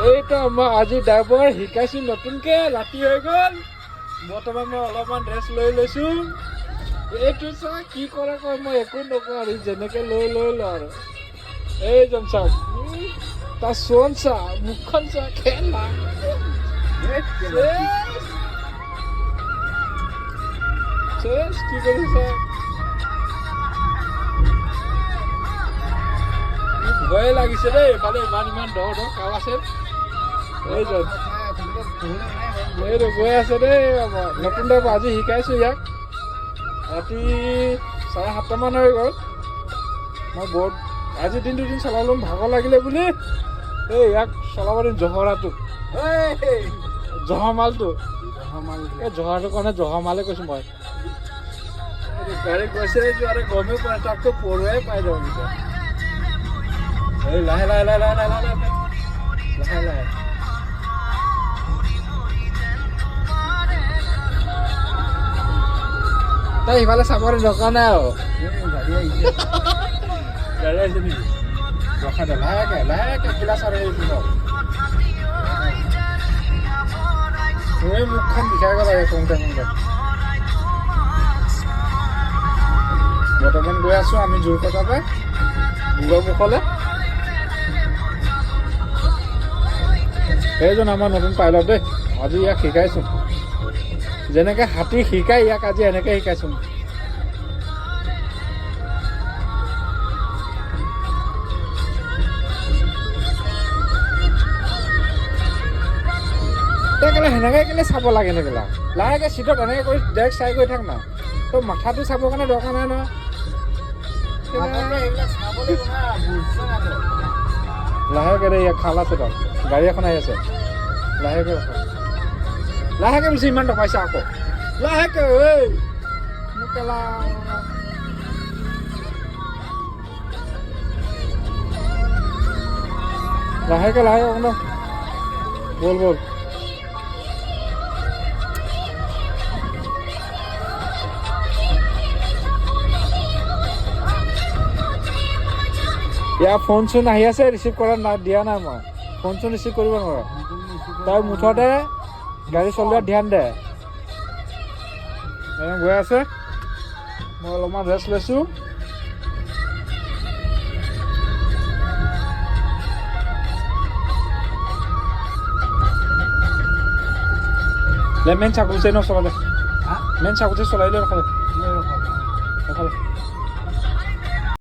এইটো মই আজি ড্ৰাইভাৰ শিকাইছো নতুনকে, ৰাতি হৈ গ'ল। বৰ্তমান মই অলপমান ৰেষ্ট লৈ লৈছো। এইটো চা কি কৰে কয়, মই একো নকওঁ আৰু যেনেকে লৈ ল আৰু। এইজন চাওক, তাৰ চোন চা, মুখখন চা, খেলা কি কৰিছা? ভয়ে লাগিছে দেই, এইফালে ইমান দ কাল আছে। এইজন এইটো গৈ আছে দেই। নতুন টাইপ আজি শিকাইছো ইয়াক। ৰাতি 7:30মান হৈ গ'ল। মই বহুত আজি দিন চলালো, ভাগৰ লাগিলে বুলি এই ইয়াক চলাব দিম। জহৰাটো জহামালটো এই জহাটোৰ কাৰণে জহামালে কৈছো মই। গাড়ী গৈছে আৰু গমেই পাই, তাকতো পৰুৱাই পাই যাওঁ এতিয়া। এই লাহে লাহে লাহে লাহে লাহে লাহে লাহে লাহে তই সিফালে চাবৰ দৰকাৰ নাই আৰু। গাড়ী আহিছে নেকি? ৰখা দে, লাহেকে লাহেকে কিলা চাৰ আহিছিল। তুমি মুখখন বিষাই গ'ল আৰু কওঁতে কওঁতে। বৰ্তমান গৈ আছো আমি জোৰকটাতে মুখলে। সেইজন আমাৰ নতুন পাইলট দেই। আজি ইয়াক শিকাইছো, যেনেকে হাতী শিকাই ইয়াক আজি এনেকে শিকাইছো। কেলে সেনেকে কেলে চাব লাগে নেকেলা? লাহেকে চিটত এনেকে কৰি ডাইৰেক্ট চাই গৈ থাক না। তই মাথাটো চাবৰ কাৰণে দৰকাৰ নাই নহয়। লাহেকে দে, ইয়াক খাল আছে তাত, গাড়ী এখন আহি আছে। লাহেকে ৰখা, লাহেকে বুজি ইমান টকাইছা আকৌ। লাহেকে ঐ মোকেলা লাহেকে লাহেকে অকণ বল বল। ইয়াৰ ফোন চোন আহি আছে, ৰিচিভ কৰা দিয়া নাই মই। ফোন চোন ৰিচিভ কৰিব নোৱাৰো। তই মুঠতে গাড়ী চলোৱাত ধ্যান দে। গৈ আছে, মই অলপমান ৰেষ্ট লৈছো। মেইন চাকুচে ন চলালে, মেইন চাকুচে চলাই লৈ ৰখালে।